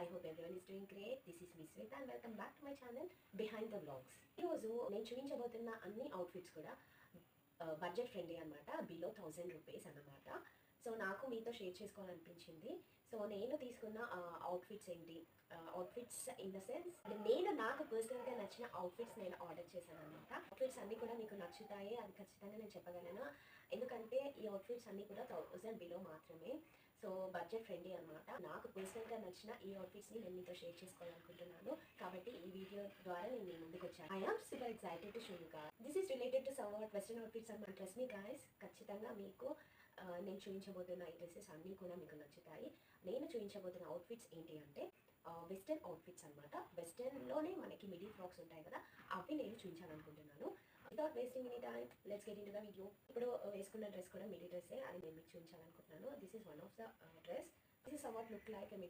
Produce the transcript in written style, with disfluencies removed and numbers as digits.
I hope everyone is doing great. This is Miss Sweta and welcome back to my channel Behind the Vlogs. ఈరోజు నేను చూపించబోతున్న అన్ని outfits కూడా budget friendly అనమాట. Below 1000 rupees అన్నమాట. So నాకు మీతో share చేసుకోవాలనిపించింది. So నేను తీసుకున్న అవుట్ఫిట్స్ ఏంటి, అవుట్ఫిట్స్ ఇన్ ద సెన్స్ నాకు పర్సనల్గా నచ్చిన అవుట్ఫిట్స్ నేను ఆర్డర్ చేశాను అనమాట. అవుట్ఫిట్స్ అన్నీ కూడా మీకు నచ్చుతాయి, అది ఖచ్చితంగా నేను చెప్పగలను. ఎందుకంటే ఈ అవుట్ఫిట్స్ అన్నీ కూడా 1000 బిలో మాత్రమే. సో బడ్జెట్ ఫ్రెండ్లీ అనమాట. నాకు పర్సనల్గా నచ్చిన ఈ అవుట్ఫిట్స్ని నేను మీతో షేర్ చేసుకోవాలనుకుంటున్నాను. కాబట్టి ఈ వీడియో ద్వారా నేను మీ ముందుకు వచ్చాను. I am super excited to show you guys. This is related to somewhat western outfits అన్నమాట. ట్రస్ట్ మీ గైస్, ఖచ్చితంగా మీకు నేను చూపించబోతున్న ఈ డ్రెస్సెస్ అన్నీ కూడా మీకు నచ్చుతాయి. నేను చూపించబోతున్న అవుట్ఫిట్స్ ఏంటి అంటే వెస్టర్న్ అవుట్ఫిట్స్ అనమాట. వెస్టర్న్లోనే మనకి మిడీ ఫ్రాక్స్ ఉంటాయి కదా, అవి నేను చూపించాలనుకుంటున్నాను. Without wasting any time let's get in to the video. ఇప్పుడు వేసుకున్న డ్రెస్ కూడా మిడీ డ్రెస్సే, అది నేను మీకు చూపించాలనుకుంటున్నాను. This is one of the dress. This is somewhat look like a MIDI